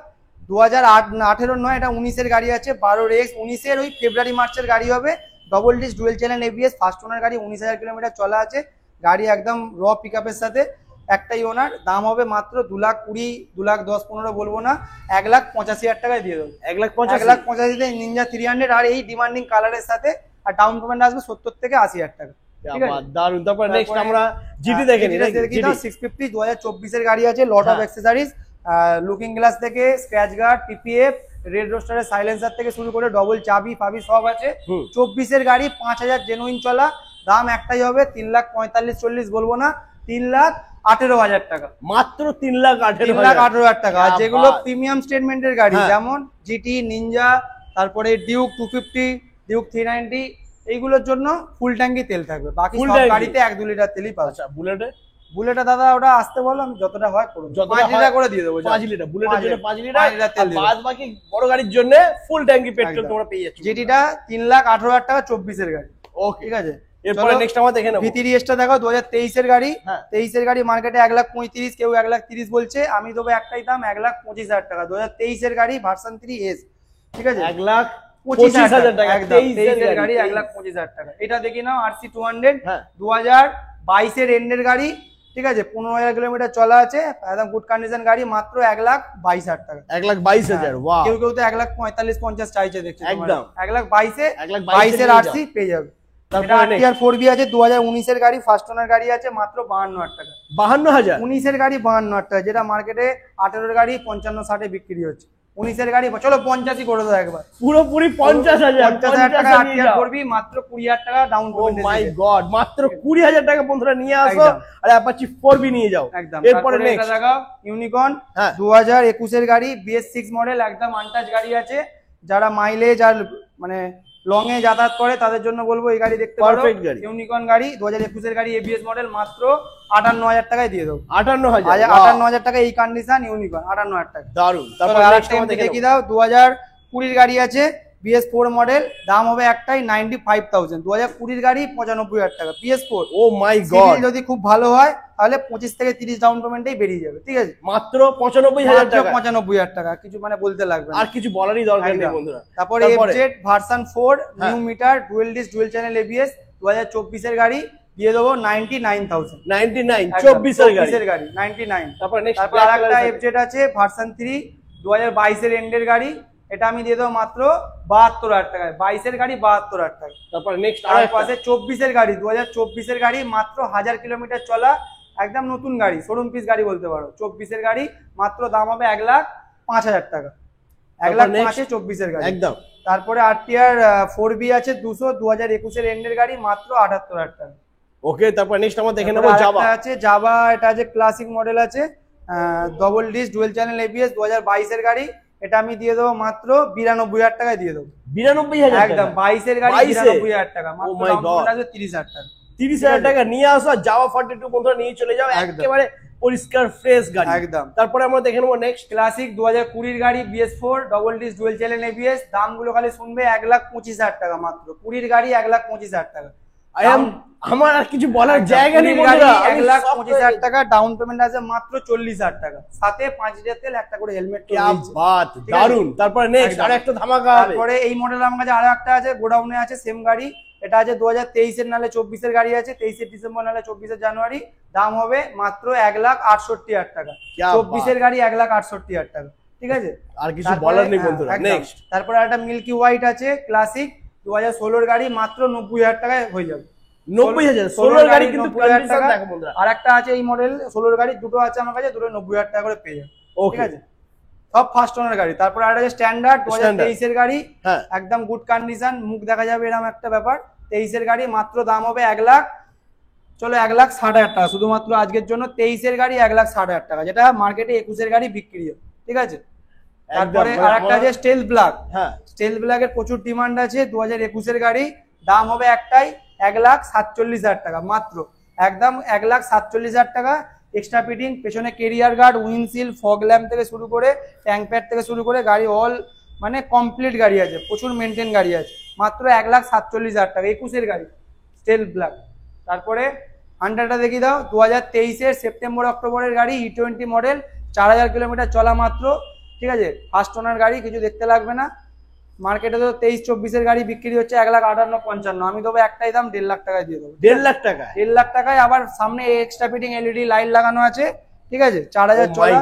2018 নয়, এটা 19-এর গাড়ি আছে, 12 রেক্স, 19-এর ওই ফেব্রুয়ারি মার্চের গাড়ি হবে, double disc dual channel ABS, first owner গাড়ি, 19,000 কিলোমিটার চলা আছে, গাড়ি একদম র পিকআপের সাথে, একটাই ওনার, দাম হবে মাত্র 2,20,000, 2,10,15 বলবো না, 1,85,000 টাকায় দিয়ে দেবো। 1,85,000 নিনজা 300 আর এই ডিমান্ডিং কালারের সাথে, আর ডাউন পেমেন্ট আসবে 70 থেকে 80,000 টাকা। দারুন। তারপর নেক্সট আমরা জিটি দেখে নিই, 650 2024-এর গাড়ি আছে, lot of accessories, looking glass থেকে স্ক্র্যাচ গার্ড, পিপিএফ, রেড রোস্টারের সাইলেন্সার থেকে শুরু করে ডবল চাবি ফাবি সব আছে। 24-এর গাড়ি, 5,000 জেনুইন চলা, দাম একটাই হবে 3,45,40 বলবো না, 3,18,000 টাকা, মাত্র 3,18,000 টাকা। আর যেগুলো প্রিমিয়াম স্টেটমেন্টের গাড়ি, যেমন জিটি, নিনজা, তারপরে ডিউক 250, ডিউক 390, এইগুলোর জন্য ফুল ট্যাঙ্কি তেল থাকবে, বাকি সব গাড়িতে 1-2 লিটার তেলই পাবে। আচ্ছা, বুলেটে দাদা ওটা আসতে বলো, আমি যতটা হয় করব, 5 লিটার করে দিয়ে দেবো, 5 লিটার বুলেটের জন্য 5 লিটার তেল, বাদ বাকি বড় গাড়ির জন্য ফুল ট্যাঙ্কি পেট্রোল তোমরা পেয়ে যাচ্ছ। জিটিটা 3,18,000 টাকা, 24-এর গাড়ি। ওকে, ঠিক আছে। এরপরে নেক্সট আমরা দেখে নেব ভিটিরিএসটা দেখো, 2023-এর গাড়ি, 23-এর গাড়ি মার্কেটে 1,35,000, কেউ 1,30,000 বলছে, আমি দেবো একটাই দাম 1,25,000 টাকা, 2023-এর গাড়ি ভার্সন 3S, ঠিক আছে, 1,25,000 টাকা, 23-এর গাড়ি 1,25,000 টাকা। এটা দেখি নাও, RC 200, 2022-এর এন্ডের গাড়ি, ঠিক আছে, 15,000 কিলোমিটার চলা আছে, একদম গুড কন্ডিশন গাড়ি, মাত্র 1,22,000 টাকা, 1,22,000। ওয়াও, কেউ তো 1,45,50 চাইছে, দেখছি একদম 1,22,22-এর RC পেয়ে যাবে। এটা RTR 4B আছে, 2019-এর গাড়ি, ফার্স্ট ওনার গাড়ি আছে, মাত্র 52,000 টাকা, 52,000। 19-এর গাড়ি 52,000 টাকা, যেটা মার্কেটে 18-এর গাড়ি 55-60 বিক্রি হচ্ছে, 19-এর গাড়ি চলো 85 করে দাও একবার, পুরোপুরি 50,000 টাকা RTR 4B, মাত্র 20,000 টাকা ডাউন পেমেন্ট। ও মাই গড, মাত্র 20,000 টাকা বন্ধুরা নিয়ে আসো, আর অ্যাপাচি 4B নিয়ে যাও। একদম। এরপরে নেক্সট দেখাও, ইউনিকর্ন 2021-এর গাড়ি, BS6 মডেল, একদম আনটাচ গাড়ি আছে, যারা মাইলেজ আর মানে লং এ যাতায়াত করে তাদের জন্য বলবো এই গাড়ি দেখতে পারো, ইউনিকর্ন গাড়ি, 2021-এর গাড়ি, ABS মডেল, মাত্র 58,000 টাকায় দিয়ে দেবো। 58,000 টাকা এই কন্ডিশন, ইউনিকর্ন 58,000 টাকা, দারুন। তারপর আরেকটা দেখি দাও, 2020-এর গাড়ি আছে, BS4 মডেল, দাম হবে একটাই 95,000, 2020-এর গাড়ি 95,000 টাকা, BS4। ও মাই গড, যদি খুব ভালো হয় তাহলে 25 থেকে 30 ডাউন পেমেন্টেই বেরিয়ে যাবে, ঠিক আছে, মাত্র 95,000 টাকা, 95,000 টাকা, কিছু মানে বলতে লাগবে না, আর কিছু বলারই দরকার নেই বন্ধুরা। তারপরে FZ version 4 new meter, dual disc dual channel ABS, 2024-এর গাড়ি, দিয়ে দেবো 99,000, 24-এর গাড়ি 99। তারপর আরেকটা FZ আছে ভার্সন 3, 2022-এর এন্ডের গাড়ি, এটা আমি দিয়ে দেবো মাত্র 72,000 টাকায়, 22-এর গাড়ি 72,000 টাকা। তারপর নেক্সট আছে 24-এর গাড়ি, 2024-এর গাড়ি, মাত্র 1000 কিলোমিটার চলা, একদম নতুন গাড়ি, শোরুম পিস গাড়ি বলতে পারো, 24-এর গাড়ি, মাত্র দাম হবে 1,05,000 টাকা, 1,05,000 24-এর গাড়ি একদম। তারপরে RTR 4B আছে 200, 2021-এর এন্ডের গাড়ি, মাত্র 78,000 টাকা। ওকে, তারপর নেক্সট আমরা দেখে নেব জাভা আছে, জাভা, এটা আছে ক্লাসিক মডেল আছে, double disc dual channel ABS, 2022-এর গাড়ি, এটা আমি দিয়ে দেবো মাত্র 92,000 টাকায় দিয়ে দেবো, 92,000 একদম, 22-এর গাড়ি 92,000 টাকা, মাত্র 30,000 টাকা, 30,000 টাকা নিয়ে আসো, জাভা 42 বন্ধুরা নিয়ে চলে যাও, একেবারে পরিষ্কার ফ্রেশ গাড়ি একদম। তারপরে আমরা দেখে নেবো নেক্সট ক্লাসিক 2020-এর গাড়ি, BS4 double disc dual channel ABS, দামগুলো খালি শুনবে 1,25,000 টাকা, মাত্র 20-এর গাড়ি 1,25,000 টাকা। আমার আর কিছু বলার জায়গা নেই বন্ধুরা, 1,25,000 টাকা ডাউন পেমেন্ট আছে, মাত্র 40,000 টাকা, সাথে 5 লিটার তেল, একটা করে হেলমেট। কি বাত, দারুন। তারপরে নেক্সট আরেকটা ধামাকা হবে। তারপরে এই মডেল আমার কাছে আরেকটা আছে, গোডাউনে আছে, সেম গাড়ি, এটা আছে 2023-এর নালে 24-এর গাড়ি আছে, 23-এর ডিসেম্বর নালে 24-এর জানুয়ারি, দাম হবে মাত্র 1,68,000 টাকা, 24-এর গাড়ি 1,68,000 টাকা, ঠিক আছে, আর কিছু বলার নেই বন্ধুরা। নেক্সট তারপরে একটা মিল্কি হোয়াইট আছে ক্লাসিক, 2016-এর গাড়ি, মাত্র 90,000 টাকায় হয়ে যাবে, 90,000। 16-এর গাড়ি কিন্তু কন্ডিশন দেখো বন্ধুরা। আর একটা আছে এই মডেল 16-এর গাড়ি, দুটো আছে আমার কাছে, দুটো 90,000 টাকা করে পেয়ে যাবে, ঠিক আছে। সব ফার্স্ট ওনার গাড়ি। তারপর আর আছে স্ট্যান্ডার্ড 2023 এর গাড়ি, হ্যাঁ একদম গুড কন্ডিশন, মুখ দেখা যাবে এরকম একটা ব্যাপার। 23 এর গাড়ি, মাত্র দাম হবে 1 লাখ, চলো 1,60,000 টাকা শুধুমাত্র আজকের জন্য। 23 এর গাড়ি 1,60,000 টাকা, যেটা মার্কেটে 21 এর গাড়ি বিক্রি হয়, ঠিক আছে। তারপরে আরেকটা আছে স্টেল ব্ল্যাক। হ্যাঁ স্টেল ব্ল্যাকের প্রচুর ডিমান্ড আছে, 2021 এর গাড়ি, দাম হবে একটাই 1,47,000 টাকা মাত্র, একদম 1,47,000 টাকা। এক্সট্রা ফিটিং, পেছনে carrier guard, windshield, fog lamp থেকে শুরু করে ট্যাঙ্ক প্যাড থেকে শুরু করে গাড়ি অল মানে কমপ্লিট গাড়ি আছে, প্রচুর মেনটেন গাড়ি আছে, মাত্র 1,47,000 টাকা 21 এর গাড়ি স্টেল ব্ল্যাক। তারপরে হান্টারটা দেখিয়ে দাও, 2023 সেপ্টেম্বর অক্টোবরের গাড়ি, E20 মডেল, 4,000 কিলোমিটার চলা মাত্র, ঠিক আছে। ফার্স্ট ওনার গাড়ি, কিছু দেখতে লাগবে না। মার্কেটে তো 23-24 এর গাড়ি বিক্রি হচ্ছে 1,58,55, আমি দেবো একটাই দাম 1.5 লাখ টাকায় দিয়ে দেবো। 1.5 লাখ টাকা, 1.5 লাখ টাকায়, আবার সামনে এক্সট্রা ফিটিং এলইডি লাইট লাগানো আছে, ঠিক আছে। 4,000 চলা,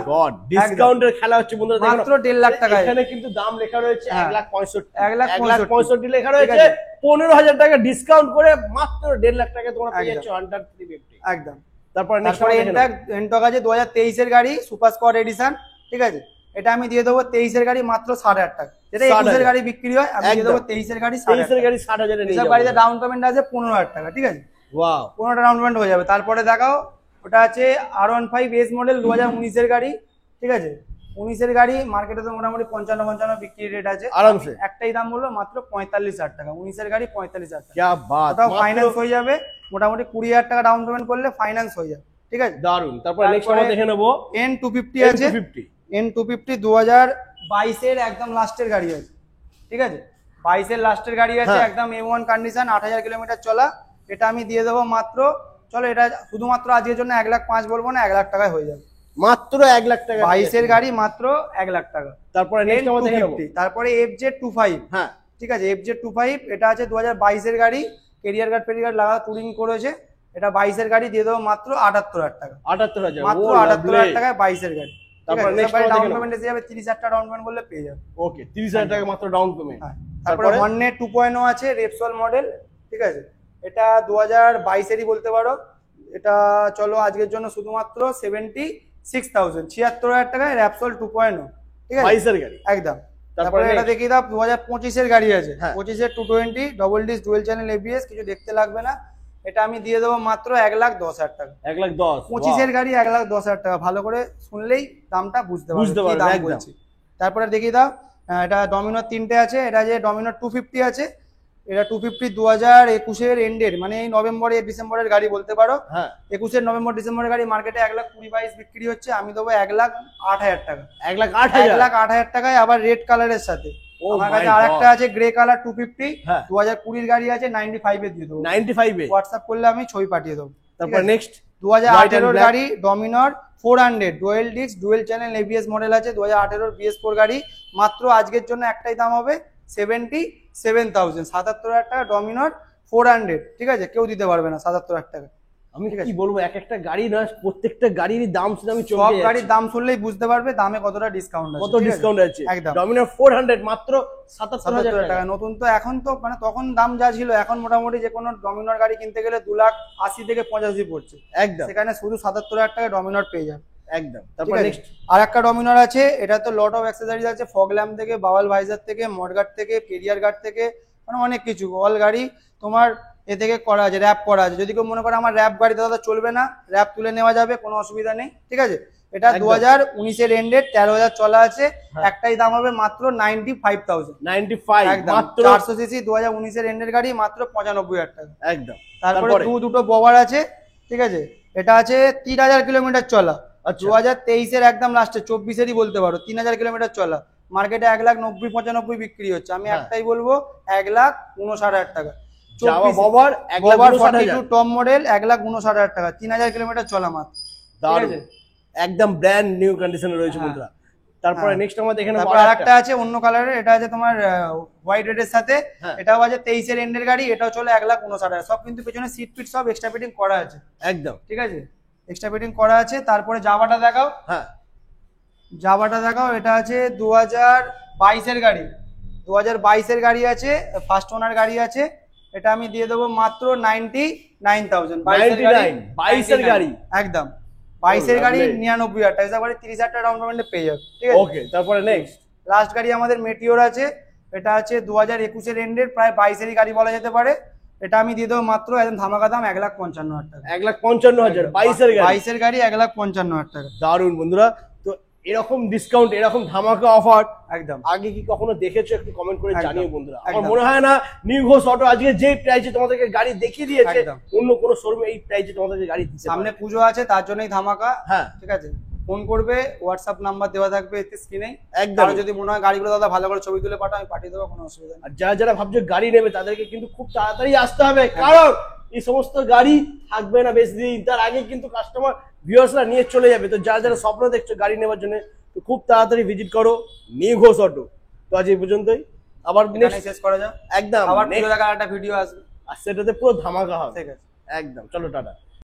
ডিসকাউন্টের খেলা হচ্ছে বন্ধুরা, মাত্র 1.5 লাখ টাকায়। এখানে কিন্তু দাম লেখা রয়েছে 1,65,000 লেখা রয়েছে, 15,000 টাকা ডিসকাউন্ট করে মাত্র 1.5 লাখ টাকা তোমরা পেয়ে যাচ্ছ হান্টার 350 একদম। তারপর এনটক আছে 2023 এর গাড়ি, সুপার স্কোয়াড এডিশন, ঠিক আছে। এটা আমি দিয়ে দেবো 23 এর গাড়ি মাত্র 60,000 টাকা, যেটা 21 এর গাড়ি বিক্রি হয়, আমি দিয়ে দেবো 23 এর গাড়ি 60,000 এ নিয়ে যাবো। গাড়িতে ডাউন পেমেন্ট আছে 15,000 টাকা, ঠিক আছে। ওয়াও, 15টা ডাউন পেমেন্ট হয়ে যাবে। তারপরে দেখাও, ওটা আছে R15 S মডেল, 2019 এর গাড়ি, ঠিক আছে। 19 এর গাড়ি, মার্কেটে তো মোটামুটি 55 বিক্রি রেট আছে, আরামসে একটাই দাম বললো মাত্র 45,000 টাকা। 19 এর গাড়ি 45,000 টাকা, কি বাত, ওটাও ফাইন্যান্স হয়ে যাবে, মোটামুটি 20,000 টাকা ডাউন পেমেন্ট করলে ফাইন্যান্স হয়ে যাবে, ঠিক আছে। দারুন। তারপর নেক্সট আমরা দেখে নেব N250 আছে, N250 2022 এর একদম লাস্টের গাড়ি আছে, ঠিক আছে। 22 এর লাস্টের গাড়ি আছে, একদম A1 কন্ডিশন, 8,000 কিলোমিটার চলা। এটা আমি দিয়ে দেবো মাত্র, চলো এটা শুধুমাত্র আজকের জন্য 1,05,000 বলবো না, 1 লাখ টাকায় হয়ে যাবে, মাত্র 1 লাখ টাকা। 22 এর গাড়ি মাত্র 1 লাখ টাকা। তারপরে নেক্সট আমরা দেখে নেব, তারপরে FZ25, হ্যাঁ ঠিক আছে। FZ25 এটা আছে 2022 এর গাড়ি, কেরিয়ার গার্ড ফেরিয়ার লাগা টুরিং করেছে, এটা 22 এর গাড়ি, দিয়ে দেবো মাত্র 78,000 টাকা, 78,000 মাত্র 78,000 টাকায় 22 এর গাড়ি। তারপরে নেক্সট ডাউন পেমেন্ট এসে যাবে 30,000 টাকা ডাউন পেমেন্ট করলে পেয়ে যাবে, ওকে 30,000 টাকা মাত্র ডাউন পেমেন্ট। তারপরে Honda 2.0 আছে, রেপসল মডেল, ঠিক আছে। এটা 2022 এরই বলতে পারো। এটা চলো আজকের জন্য শুধুমাত্র 76,000 টাকায় রেপসল 2.0, ঠিক আছে, 22 এর গাড়ি একদম। তারপরে এটা দেখিয়ে দাও, 2025 এর গাড়ি আছে, 25 এর 220 double disc dual channel ABS, কিছু দেখতে লাগবে না। এটা আমি দিয়ে দেবো মাত্র 1,10,000 টাকা, 1,10,000। 25 এর গাড়ি 1,10,000 টাকা, ভালো করে শুনলেই দামটা বুঝতে পারবে কি দাম বলছি। তারপরে দেখিয়ে দাও, এটা ডমিনোর 3টে আছে, এটা যে ডমিনোর 250 আছে, এটা 250 2021 এর এন্ডের, মানে এই নভেম্বর ডিসেম্বরের গাড়ি বলতে পারো। 21 নভেম্বর ডিসেম্বরের গাড়ি মার্কেটে 1,20,22 বিক্রি হচ্ছে, আমি দেবো 1,08,000 টাকা, 1,08,000 টাকায়, আবার রেড কালারের সাথে। আমার কাছে আরেকটা আছে গ্রে কালার 250, 2020 গাড়ি আছে, 95 এ দিয়ে দেবো, 95 এ হোয়াটসঅ্যাপ করলে আমি ছবি পাঠিয়ে দেবো। তারপর নেক্সট 2018 গাড়ি ডমিনোর 400 dual disc dual channel ABS model আছে, 2018 BS4 গাড়ি, মাত্র আজকের জন্য একটাই দাম হবে 77,000, 77,000 টাকা ডমিনোর 400, ঠিক আছে। কেউ দিতে পারবে না 77,000 টাকা। আমি কি বলবো, এক একটা গাড়ি না, প্রত্যেকটা গাড়ির দাম শুনে আমি চমকে যাচ্ছি, যাচ্ছি। সব গাড়ির দাম শুনলেই বুঝতে পারবে দামে কতটা ডিসকাউন্ট আছে, কত ডিসকাউন্ট আছে একদম। ডমিনোর 400 মাত্র 77,000 টাকা নতুন। তো এখন তো মানে তখন দাম যা ছিল, এখন মোটামুটি যে কোনো ডমিনোর গাড়ি কিনতে গেলে 2,80,000 থেকে 85 পড়ছে, একদম। সেখানে শুধু 77,000 টাকা ডমিনোর পেয়ে যাবে, একদম। তারপর নেক্সট আরেকটা ডমিনোর আছে, এটা তো লট অফ অ্যাক্সেসরিজ আছে, ফগ ল্যাম্প থেকে, বাওয়াল ভাইজার থেকে, মডগার্ড থেকে, কেরিয়ার গার্ড থেকে, মানে অনেক কিছু। অল গাড়ি তোমার এ থেকে করা আছে, র্যাপ করা আছে। যদি কেউ মনে করে আমার র্যাপ গাড়ি দাদা চলবে না, র্যাপ তুলে নেওয়া যাবে, কোনো অসুবিধা নেই, ঠিক আছে। এটা 2019 এর এন্ডেড, 13,000 চলা আছে, একটাই দাম হবে মাত্র 95,000, 95 মাত্র 400 সিসি 2019 এর এন্ডেড গাড়ি, মাত্র 95,000 টাকা, একদম। তারপরে দুটো ববার আছে, ঠিক আছে। এটা আছে 3,000 কিলোমিটার চলা, 2023 এর একদম লাস্টে, 24 এরই বলতে পারো, 3,000 কিলোমিটার চলা, মার্কেটে 1,90,95 বিক্রি হচ্ছে, আমি একটাই বলবো 1,59,000 টাকা। টপ মডেল 1,59,000 টাকা, 3,000 কিলোমিটার চলা মাত্র, একদম ব্র্যান্ড নিউ কন্ডিশনে রয়েছে বন্ধুরা। তারপরে নেক্সট আমরা দেখে নেব, আরেকটা আছে অন্য কালারের, এটা আছে তোমার হোয়াইট রেডের সাথে, এটাও আছে 23 এর এন্ডের গাড়ি, এটাও চলে 1,59,000, সব কিন্তু পেছনে সিট ফিট সব এক্সট্রা ফিটিং করা আছে, একদম, ঠিক আছে, এক্সট্রা ফিটিং করা আছে। তারপরে জাভাটা দেখাও, জাভাটা দেখাও, এটা আছে 2022 এর গাড়ি, 2022 এর গাড়ি আছে, ফার্স্ট ওনার গাড়ি আছে, এটা আমি দিয়ে দেবো মাত্র 99,000, 22 এর গাড়ি একদম। 22 এর গাড়ি 99,000 টাকা, এবারে 30,000 টাকা ডাউন পেমেন্টে পেয়ে যাবে, ঠিক আছে। ওকে, তারপরে নেক্সট লাস্ট গাড়ি আমাদের মেটিওর আছে, এটা আছে 2021 এর এন্ডের, প্রায় 22 এরই গাড়ি বলা যেতে পারে। এটা আমি দিয়ে দেবো মাত্র একদম ধামাকা দাম 1,55,000 টাকা। 1,55,000, 22 এর গাড়ি, 22 এর গাড়ি 1,55,000 টাকা। দারুন বন্ধুরা। তো এরকম ডিসকাউন্ট, এরকম ধামাকা অফার একদম আগে কি কখনো দেখেছো? একটু কমেন্ট করে একদম, জানিও বন্ধুরা। আমার একদম। মনে হয় না নিউ ঘোষ অটো আজকে যে প্রাইসে তোমাদেরকে গাড়ি দেখিয়ে দিয়েছে একদম। অন্য কোনো শোরুমে এই প্রাইসে তোমাদেরকে গাড়ি দিচ্ছে। সামনে পুজো আছে, তার জন্যই ধামাকা। হ্যাঁ, ঠিক আছে, ফোন করবে, হোয়াটসঅ্যাপ নাম্বার দেওয়া থাকবে এতে স্ক্রিনে। একদম। আর যদি মনে হয় গাড়িগুলো দাদা ভালো করে ছবি তুলে পাঠাও, আমি পাঠিয়ে দেবো, কোনো অসুবিধা নেই। আর যারা যারা ভাবছো গাড়ি নেবে তাদেরকে কিন্তু খুব তাড়াতাড়ি আসতে হবে, কারণ এই সমস্ত গাড়ি থাকবে না বেশি দিন, তার আগে কিন্তু কাস্টমার ভিউয়ার্সরা নিয়ে চলে যাবে। তো যারা যারা স্বপ্ন দেখছো গাড়ি নেওয়ার জন্য, তো খুব তাড়াতাড়ি ভিজিট করো নিউ ঘোষ অটো। তো আজ এই পর্যন্তই, আবার এখানেই শেষ করা যাক। একদম আবার next পুজো দেখার একটা ভিডিও আসবে, আর সেটাতে পুরো ধামাকা হবে। ঠিক আছে। একদম, চলো টাটা।